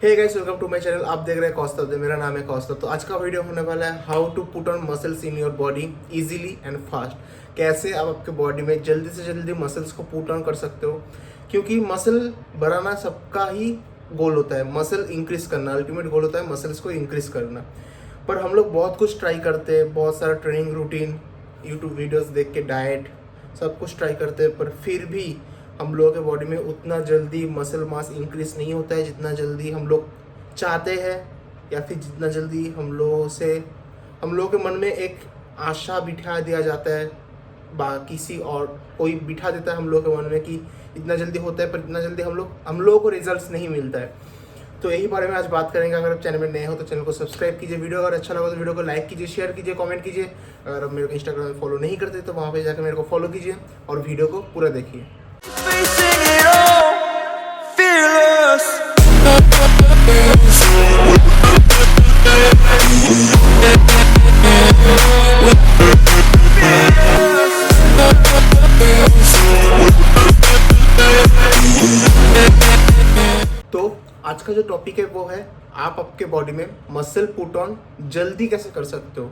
Hey guys, welcome to my channel. आप देख रहे हैं कौस्तव। मेरा नाम है कौस्तव। तो आज का वीडियो होने वाला है how to put on muscles in your body easily and fast. कैसे आप आपके बॉडी में जल्दी से जल्दी मसल्स को पुट ऑन कर सकते हो, क्योंकि मसल बढ़ाना सबका ही गोल होता है। मसल इंक्रीज करना अल्टीमेट गोल होता है, मसल्स को इंक्रीज करना। पर हम लोग बहुत कुछ ट्राई करते हैं, बहुत सारा ट्रेनिंग रूटीन, यूट्यूब वीडियोस देख के, डाइट, सब कुछ ट्राई करते हैं, पर फिर भी हम लोगों के बॉडी में उतना जल्दी मसल मास इंक्रीज नहीं होता है जितना जल्दी हम लोग चाहते हैं, या फिर जितना जल्दी हम लोगों के मन में एक आशा बिठा दिया जाता है, किसी और कोई बिठा देता है हम लोगों के मन में कि इतना जल्दी होता है, पर इतना जल्दी हम लोगों को रिजल्ट्स नहीं मिलता है। तो यही बारे में आज बात करेंगे। अगर आप चैनल में नए हो तो चैनल को सब्सक्राइब कीजिए, वीडियो अगर अच्छा लगा तो वीडियो को लाइक कीजिए, शेयर कीजिए, कमेंट कीजिए। अगर आप मेरे को इंस्टाग्राम में फॉलो नहीं करते तो वहाँ पे जाकर मेरे को फॉलो कीजिए और वीडियो को पूरा देखिए। तो आज का जो टॉपिक है वो है आप आपके बॉडी में मसल पुट ऑन जल्दी कैसे कर सकते हो।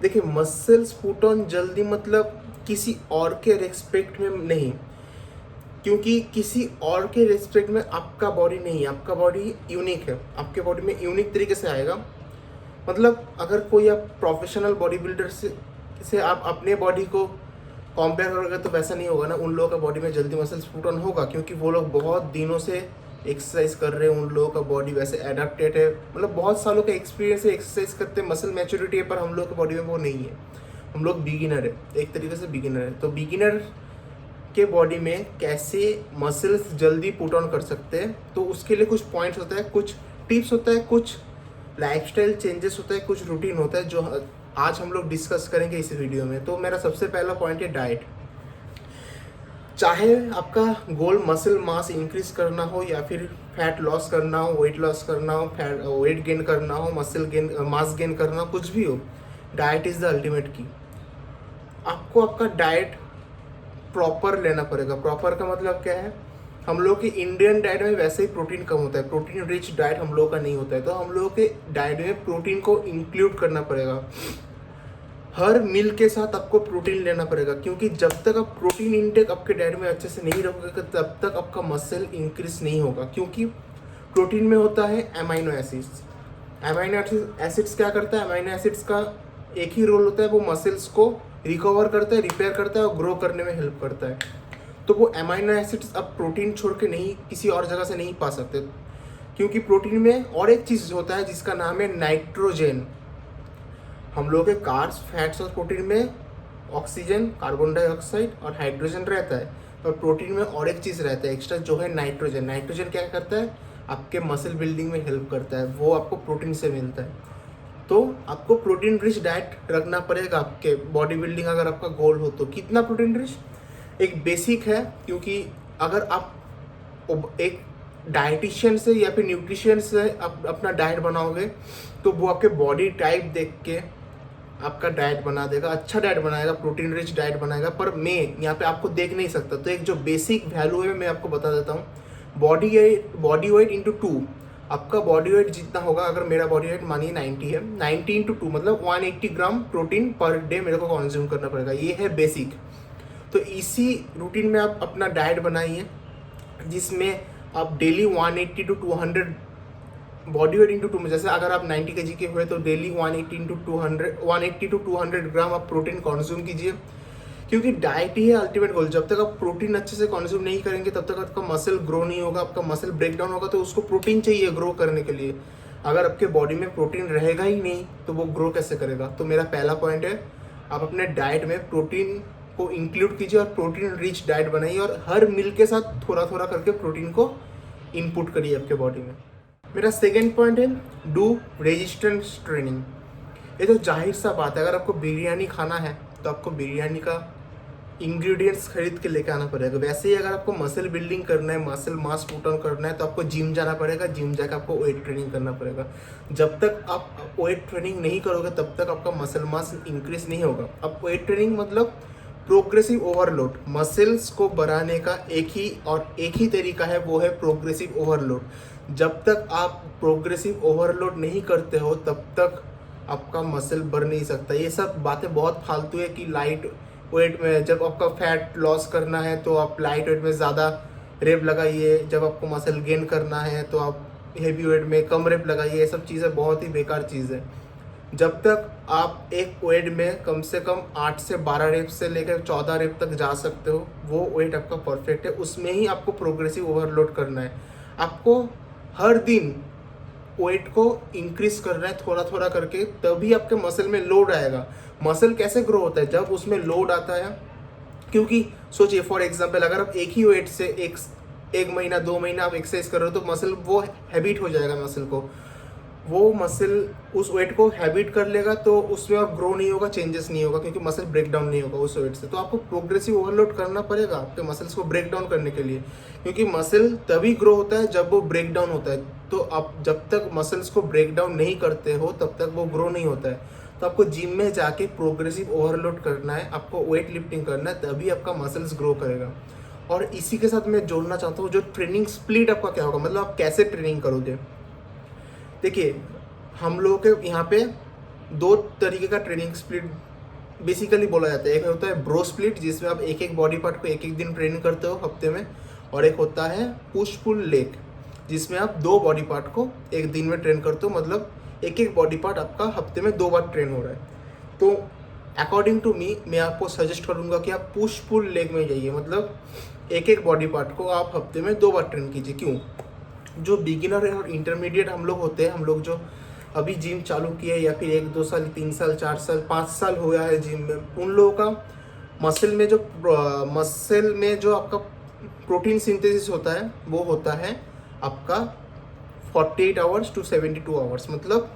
देखिए, मसल्स पुट ऑन जल्दी मतलब किसी और के रेस्पेक्ट में नहीं, क्योंकि किसी और के रेस्पेक्ट में आपका बॉडी नहीं, आपका बॉडी यूनिक है। आपके बॉडी में यूनिक तरीके से आएगा। मतलब अगर कोई आप प्रोफेशनल बॉडी बिल्डर से आप अपने बॉडी को कंपेयर करोगे तो वैसा नहीं होगा ना। उन लोगों का बॉडी में जल्दी मसल्स पुट ऑन होगा क्योंकि वो लोग बहुत दिनों से एक्सरसाइज कर रहे हैं, उन लोगों का बॉडी वैसे एडेप्टेड है, मतलब बहुत सालों का एक्सपीरियंस है, एक्सरसाइज करते हैं, मसल मैच्योरिटी है। पर हम लोग के बॉडी में वो नहीं है, हम लोग बिगिनर है, एक तरीके से बिगिनर है। तो बिगिनर के बॉडी में कैसे मसल्स जल्दी पुट ऑन कर सकते हैं, तो उसके लिए कुछ पॉइंट्स होता है, कुछ टिप्स होता है, कुछ लाइफस्टाइल चेंजेस होता है, कुछ रूटीन होता है, जो आज हम लोग डिस्कस करेंगे इस वीडियो में। तो मेरा सबसे पहला पॉइंट है डाइट। चाहे आपका गोल मसल मास इंक्रीज करना हो या फिर फैट लॉस करना हो, वेट लॉस करना हो, वेट गेन करना हो, मसल गेन, मास गेन करना हो, कुछ भी हो, डाइट इज़ द अल्टीमेट की। आपको आपका डाइट प्रॉपर लेना पड़ेगा। प्रॉपर का मतलब क्या है? हम लोग के इंडियन डाइट में वैसे ही प्रोटीन कम होता है, प्रोटीन रिच डाइट हम लोग का नहीं होता है, तो हम लोगों के डाइट में प्रोटीन को इंक्लूड करना पड़ेगा। हर मील के साथ आपको प्रोटीन लेना पड़ेगा, क्योंकि जब तक आप प्रोटीन इंटेक आपके डाइट में अच्छे से नहीं रखोगे तब तक आपका मसल इंक्रीज नहीं होगा। क्योंकि प्रोटीन में होता है अमाइनो एसिड्स। अमाइनो एसिड्स क्या करता है? अमाइनो एसिड्स का एक ही रोल होता है, वो मसल्स को रिकवर करता है, रिपेयर करता है और ग्रो करने में हेल्प करता है। तो वो अमाइनो एसिड्स आप प्रोटीन छोड़ के नहीं, किसी और जगह से नहीं पा सकते, क्योंकि प्रोटीन में और एक चीज़ होता है जिसका नाम है नाइट्रोजन। हम लोग के कार्ब्स, फैट्स और प्रोटीन में ऑक्सीजन, कार्बन डाइऑक्साइड और हाइड्रोजन रहता है, और प्रोटीन में और एक चीज़ रहता है एक्स्ट्रा, जो है नाइट्रोजन। नाइट्रोजन क्या करता है? आपके मसल बिल्डिंग में हेल्प करता है, वो आपको प्रोटीन से मिलता है। तो आपको प्रोटीन रिच डाइट रखना पड़ेगा आपके बॉडी बिल्डिंग अगर आपका गोल हो तो। कितना प्रोटीन रिच? एक बेसिक है, क्योंकि अगर आप एक डाइटिशियन से या फिर न्यूट्रिशियन से अपना डाइट बनाओगे तो वो आपके बॉडी टाइप देख के आपका डाइट बना देगा, अच्छा डाइट बनाएगा, प्रोटीन रिच डाइट बनाएगा। पर मैं यहाँ पे आपको देख नहीं सकता, तो एक जो बेसिक वैल्यू है मैं आपको बता देता हूँ। बॉडी वेट इंटू 2, आपका बॉडी वेट जितना होगा, अगर मेरा बॉडी वेट मानिए 90 है, 90 इंटू 2 मतलब 180 ग्राम प्रोटीन पर डे मेरे को कंज्यूम करना पड़ेगा। ये है बेसिक। तो इसी रूटीन में आप अपना डाइट बनाइए, जिसमें आप daily 180 to 200 body weight into 2 में, जैसे अगर आप 90 kg के हुए तो डेली 180 टू 200 ग्राम आप प्रोटीन कंज्यूम कीजिए, क्योंकि डाइट ही है अल्टीमेट गोल। जब तक आप प्रोटीन अच्छे से कंज्यूम नहीं करेंगे तब तक आपका मसल ग्रो नहीं होगा, आपका मसल ब्रेक डाउन होगा। तो उसको प्रोटीन चाहिए ग्रो करने के लिए। अगर आपके बॉडी में प्रोटीन रहेगा ही नहीं तो वो ग्रो कैसे करेगा? तो मेरा पहला पॉइंट है, आप अपने डाइट में प्रोटीन को इंक्लूड कीजिए और प्रोटीन रिच डाइट बनाइए, और हर मील के साथ थोड़ा थोड़ा करके प्रोटीन को इनपुट करिए आपके बॉडी में। मेरा सेकेंड पॉइंट है, डू रेजिस्टेंस ट्रेनिंग। ये तो जाहिर सा बात है, अगर आपको बिरयानी खाना है तो आपको बिरयानी का इंग्रेडिएंट्स खरीद के लेके आना पड़ेगा। वैसे ही अगर आपको मसल बिल्डिंग करना है, मसल मास पुट ऑन करना है, तो आपको जिम जाना पड़ेगा, जिम जाकर आपको वेट ट्रेनिंग करना पड़ेगा। जब तक आप वेट ट्रेनिंग नहीं करोगे तब तक आपका मसल मास इंक्रीज नहीं होगा। अब वेट ट्रेनिंग मतलब प्रोग्रेसिव ओवरलोड। मसल्स को बढ़ाने का एक ही तरीका है, वो है प्रोग्रेसिव ओवरलोड। जब तक आप प्रोग्रेसिव ओवरलोड नहीं करते हो तब तक आपका मसल बढ़ नहीं सकता। ये सब बातें बहुत फालतू है कि लाइट वेट में जब आपका फैट लॉस करना है तो आप लाइट वेट में ज़्यादा रेप लगाइए, जब आपको मसल गेन करना है तो आप हेवी वेट में कम रेप लगाइए। ये सब चीज़ें बहुत ही बेकार चीज़ है। जब तक आप एक वेट में कम से कम 8 से 12 रेप से लेकर 14 रेप तक जा सकते हो, वो वेट आपका परफेक्ट है। उसमें ही आपको प्रोग्रेसिव ओवरलोड करना है। आपको हर दिन वेट को इंक्रीज करना है थोड़ा थोड़ा करके, तभी आपके मसल में लोड आएगा। मसल कैसे ग्रो होता है? जब उसमें लोड आता है। क्योंकि सोचिए फॉर एग्जांपल, अगर आप एक ही वेट से एक महीना 2 महीना आप एक्सरसाइज कर रहे हो तो मसल वो हैबिट हो जाएगा। मसल को वो मसल उस वेट को हैबिट कर लेगा, तो उसमें और ग्रो नहीं होगा, चेंजेस नहीं होगा, क्योंकि मसल ब्रेक डाउन नहीं होगा उस वेट से। तो आपको प्रोग्रेसिव ओवरलोड करना पड़ेगा आपके मसल्स को ब्रेक डाउन करने के लिए, क्योंकि मसल तभी ग्रो होता है जब वो ब्रेक डाउन होता है। तो आप जब तक मसल्स को ब्रेक डाउन नहीं करते हो तब तक वो ग्रो नहीं होता है। तो आपको जिम में जाके प्रोग्रेसिव ओवरलोड करना है, आपको वेट लिफ्टिंग करना है, तभी आपका मसल्स ग्रो करेगा। और इसी के साथ मैं जोड़ना चाहता हूँ, जो ट्रेनिंग स्प्लिट आपका क्या होगा, मतलब आप कैसे ट्रेनिंग करोगे। देखिए, हम लोगों के यहाँ पे 2 तरीके का ट्रेनिंग स्प्लिट बेसिकली बोला जाता है। एक होता है ब्रो स्प्लिट, जिसमें आप एक एक बॉडी पार्ट को एक एक दिन ट्रेन करते हो हफ्ते में, और एक होता है पुश पुल लेग, जिसमें आप 2 बॉडी पार्ट को एक दिन में ट्रेन करते हो। मतलब एक एक बॉडी पार्ट आपका हफ्ते में 2 बार ट्रेन हो रहा है। तो अकॉर्डिंग टू मी, मैं आपको सजेस्ट करूँगा कि आप पुश पुल लेग में जाइए। मतलब एक एक बॉडी पार्ट को आप हफ्ते में 2 बार ट्रेन कीजिए। क्यों? जो बिगिनर और इंटरमीडिएट हम लोग होते हैं, हम लोग जो अभी जिम चालू किए या फिर 1-2 साल 3 साल 4 साल 5 साल हो गया है जिम में, उन लोगों का मसल में जो आपका प्रोटीन सिंथेसिस होता है वो होता है आपका 48 आवर्स टू 72 आवर्स, मतलब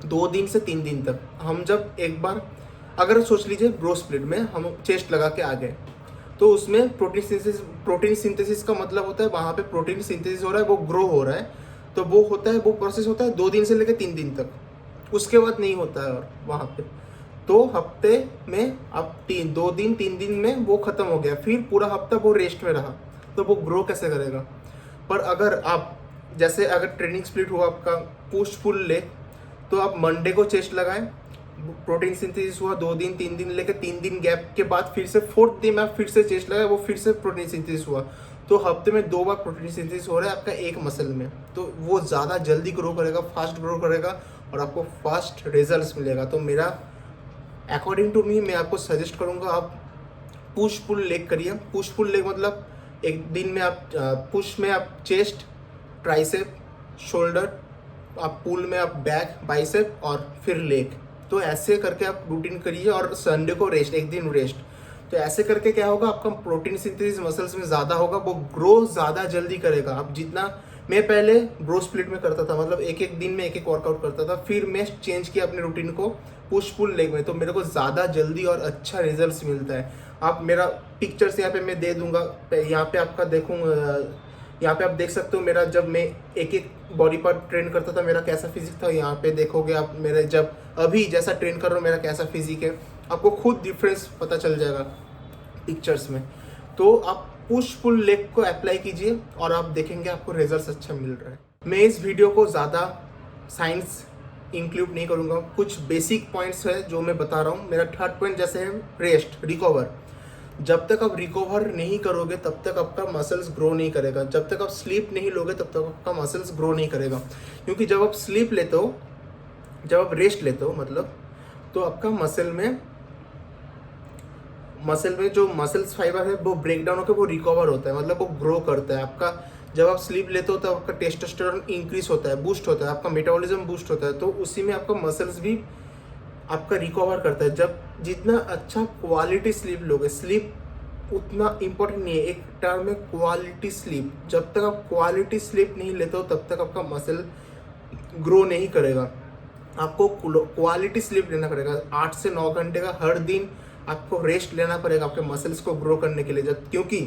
2 दिन से 3 दिन तक। हम जब एक बार अगर सोच लीजिए ब्रो स्प्लिट में हम चेस्ट लगा के आ गए, तो उसमें प्रोटीन सिंथेसिस का मतलब होता है वहाँ पे प्रोटीन सिंथेसिस हो रहा है, वो ग्रो हो रहा है। तो वो प्रोसेस होता है 2 दिन से लेकर 3 दिन तक, उसके बाद नहीं होता है। और वहाँ पे तो हफ्ते में आप 2 दिन 3 दिन में वो खत्म हो गया, फिर पूरा हफ्ता वो रेस्ट में रहा, तो वो ग्रो कैसे करेगा। पर अगर आप जैसे अगर ट्रेनिंग स्प्लिट हुआ आपका पुश पुल लेग, तो आप मंडे को चेस्ट लगाएं, प्रोटीन सिंथेसिस हुआ 2 दिन 3 दिन लेकर 3 दिन गैप के बाद फिर से 4th डे में आप फिर से चेस्ट लगाए, वो फिर से प्रोटीन सिंथेसिस हुआ। तो हफ्ते में 2 बार प्रोटीन सिंथेसिस हो रहा है आपका एक मसल में, तो वो ज़्यादा जल्दी ग्रो करेगा, फास्ट ग्रो करेगा और आपको फास्ट रिजल्ट्स मिलेगा। तो मेरा अकॉर्डिंग टू मी, मैं आपको सजेस्ट करूँगा आप पुश पुल लेग करिए। पुश पुल लेग मतलब एक दिन में आप पुश में आप चेस्ट, ट्राइसेप, शोल्डर, आप पुल में आप बैक, बाइसेप और फिर लेग। तो ऐसे करके आप रूटीन करिए और संडे को रेस्ट, एक दिन रेस्ट। तो ऐसे करके क्या होगा, आपका प्रोटीन सिंथेसिस मसल्स में ज़्यादा होगा, वो ग्रो ज़्यादा जल्दी करेगा। आप जितना, मैं पहले ब्रो स्प्लिट में करता था, मतलब एक एक दिन में एक एक वर्कआउट करता था, फिर मैं चेंज किया अपने रूटीन को पुश पुल लेग में, तो मेरे को ज़्यादा जल्दी और अच्छा रिजल्ट मिलता है। आप मेरा पिक्चर्स यहाँ पे मैं दे दूंगा, यहाँ पे आपका देखूंगा, यहाँ पे आप देख सकते हो मेरा जब मैं एक एक बॉडी पार्ट ट्रेन करता था मेरा कैसा फिजिक था। यहाँ पे देखोगे आप मेरे जब अभी जैसा ट्रेन कर रहा हूँ मेरा कैसा फिजिक है, आपको खुद डिफरेंस पता चल जाएगा पिक्चर्स में। तो आप पुश पुल लेग को अप्लाई कीजिए और आप देखेंगे आपको रिजल्ट अच्छा मिल रहा है। मैं इस वीडियो को ज़्यादा साइंस इंक्लूड नहीं करूँगा, कुछ बेसिक पॉइंट्स है जो मैं बता रहा हूँ। मेरा 3rd पॉइंट जैसे है रेस्ट, रिकवर। जब तक आप रिकवर नहीं करोगे तब तक आपका मसल्स ग्रो नहीं करेगा। जब तक आप स्लीप नहीं लोगे तब तक आपका मसल्स ग्रो नहीं करेगा। क्योंकि जब आप स्लीप लेते हो, जब आप रेस्ट लेते हो मतलब, तो आपका मसल में जो मसल्स फाइबर है वो ब्रेक डाउन होकर वो रिकवर होता है, मतलब वो ग्रो करता है आपका। जब आप स्लीप लेते हो तो आपका टेस्टोस्टेरोन इंक्रीज होता है, बूस्ट होता है, आपका मेटाबॉलिज्म बूस्ट होता है, तो उसी में आपका मसल्स भी आपका रिकवर करता है। जब जितना अच्छा क्वालिटी स्लीप लोगे, स्लीप उतना इम्पोर्टेंट नहीं है, एक टर्म है क्वालिटी स्लीप। जब तक आप क्वालिटी स्लीप नहीं लेते हो तब तक आपका मसल ग्रो नहीं करेगा। आपको क्वालिटी स्लीप लेना पड़ेगा, 8 से 9 घंटे का हर दिन आपको रेस्ट लेना पड़ेगा आपके मसल्स को ग्रो करने के लिए। क्योंकि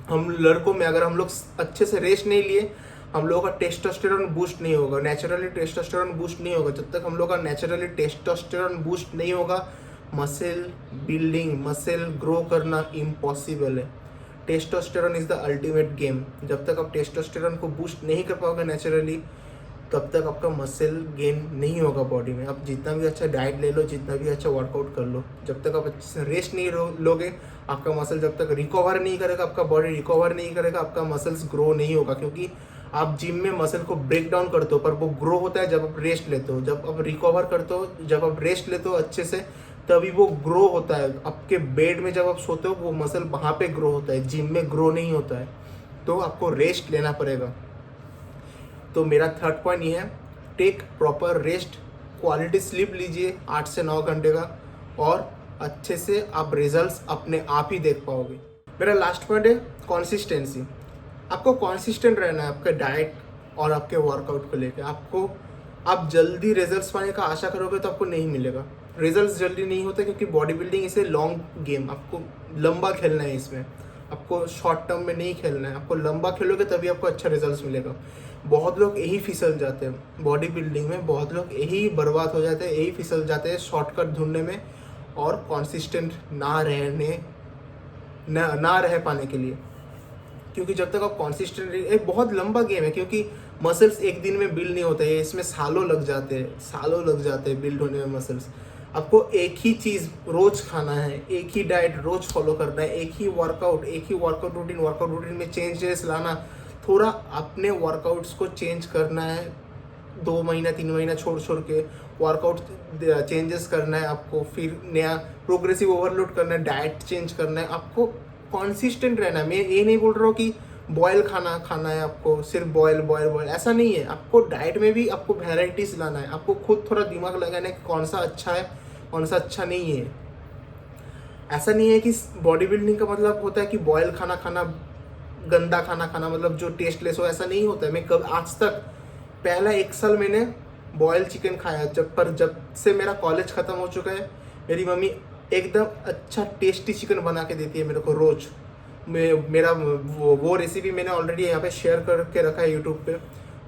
हम लड़कों में अगर हम लोग अच्छे से रेस्ट नहीं लिए, हम लोगों का टेस्टोस्टेरोन बूस्ट नहीं होगा, नेचुरली टेस्टोस्टेरोन बूस्ट नहीं होगा। जब तक हम लोग का नेचुरली टेस्टोस्टेरोन बूस्ट नहीं होगा, मसल बिल्डिंग, मसल ग्रो करना इम्पॉसिबल है। Testosterone is the ultimate game. जब तक आप टेस्टोस्टेरोन को बूस्ट नहीं कर पाओगे नेचुरली, तब तक आपका मसल गेन नहीं होगा बॉडी में। आप जितना भी अच्छा डाइट ले लो, जितना भी अच्छा वर्कआउट कर लो, जब तक आप अच्छे से रेस्ट नहीं लोगे, आपका मसल जब तक रिकवर नहीं करेगा, आपका बॉडी रिकवर नहीं करेगा, आपका मसल्स ग्रो नहीं होगा। क्योंकि आप जिम में मसल को ब्रेक डाउन करते हो, पर वो ग्रो होता है जब आप रेस्ट लेते हो, जब आप रिकवर करते हो, जब आप रेस्ट लेते हो अच्छे से, तभी वो ग्रो होता है। आपके बेड में जब आप सोते हो, वो मसल वहाँ पे ग्रो होता है, जिम में ग्रो नहीं होता है। तो आपको रेस्ट लेना पड़ेगा। तो मेरा थर्ड पॉइंट ये है, take proper rest, quality sleep लीजिए 8 से 9 घंटे का, और अच्छे से आप रिजल्ट्स अपने आप ही देख पाओगे। मेरा लास्ट पॉइंट है कंसिस्टेंसी। आपको कंसिस्टेंट रहना है आपके डाइट और आपके वर्कआउट को लेकर। आप जल्दी रिजल्ट्स पाने का आशा करोगे तो आपको नहीं मिलेगा। रिजल्ट्स जल्दी नहीं होते क्योंकि बॉडी बिल्डिंग इसे लॉन्ग गेम, आपको लंबा खेलना है इसमें, आपको शॉर्ट टर्म में नहीं खेलना है। आपको लंबा खेलोगे तभी आपको अच्छा रिजल्ट्स मिलेगा। बहुत लोग यही फिसल जाते हैं बॉडी बिल्डिंग में, बहुत लोग यही बर्बाद हो जाते हैं, यही फिसल जाते हैं शॉर्टकट ढूंढने में और कॉन्सिस्टेंट ना रह पाने के लिए। क्योंकि जब तक आप कॉन्सिस्टेंट, एक बहुत लंबा गेम है, क्योंकि मसल्स एक दिन में बिल्ड नहीं होते हैं, इसमें सालों लग जाते हैं बिल्ड होने में मसल्स। आपको एक ही चीज़ रोज खाना है, एक ही डाइट रोज फॉलो करना है, एक ही वर्कआउट रूटीन में चेंजेस लाना। थोड़ा अपने वर्कआउट्स को चेंज करना है, 2 महीना 3 महीना छोड़ के वर्कआउट चेंजेस करना है आपको, फिर नया प्रोग्रेसिव ओवरलोड करना है, डाइट चेंज करना है। आपको कॉन्सिस्टेंट रहना है। मैं ये नहीं बोल रहा हूँ कि बॉयल खाना है आपको, सिर्फ बॉयल, ऐसा नहीं है। आपको डाइट में भी आपको वेराइटीज लाना है। आपको खुद थोड़ा दिमाग लगाना है कि कौन सा अच्छा है, कौन सा अच्छा नहीं है। ऐसा नहीं है कि बॉडी बिल्डिंग का मतलब होता है कि बॉयल खाना, गंदा खाना मतलब जो टेस्टलेस हो, ऐसा नहीं होता है। मैं आज तक पहला 1 साल मैंने बॉयल चिकन खाया, जब से मेरा कॉलेज ख़त्म हो चुका है, मेरी मम्मी एकदम अच्छा टेस्टी चिकन बना के देती है मेरे को रोज़। मेरा वो रेसिपी मैंने ऑलरेडी यहाँ पे शेयर करके रखा है यूट्यूब पे,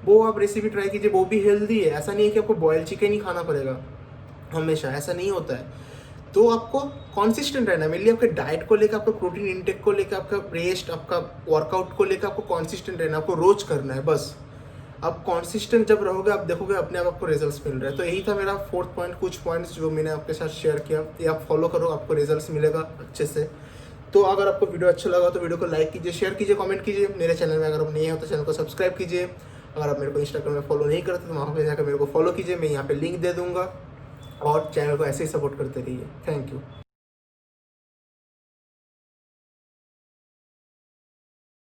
वो आप रेसिपी ट्राई कीजिए, वो भी हेल्दी है। ऐसा नहीं है कि आपको बॉयल चिकन ही खाना पड़ेगा हमेशा, ऐसा नहीं होता है। तो आपको कॉन्सिस्टेंट रहना है। मेनली आपके डाइट को लेकर, आपका प्रोटीन इंटेक को लेकर, आपका रेस्ट, आपका वर्कआउट को लेकर आपको कॉन्सिस्टेंट रहना है। आपको रोज करना है बस। आप कॉन्सिस्टेंट जब रहोगे, आप देखोगे अपने आप आपको रिजल्ट्स मिल रहे हैं। तो यही था मेरा 4th पॉइंट, कुछ पॉइंट्स जो मैंने आपके साथ शेयर किया। ये आप फॉलो करो, आपको रिजल्ट्स मिलेगा अच्छे से। तो अगर आपको वीडियो अच्छा लगा तो वीडियो को लाइक कीजिए, शेयर कीजिए, कमेंट कीजिए। मेरे चैनल में अगर आप नए हो तो चैनल को सब्सक्राइब कीजिए। अगर आप मेरे को इंस्टाग्राम में फॉलो नहीं करते तो वहाँ पे जाकर मेरे को फॉलो कीजिए, मैं यहाँ पे लिंक दे दूँगा। और चैनल को ऐसे ही सपोर्ट करते रहिए। Thank you.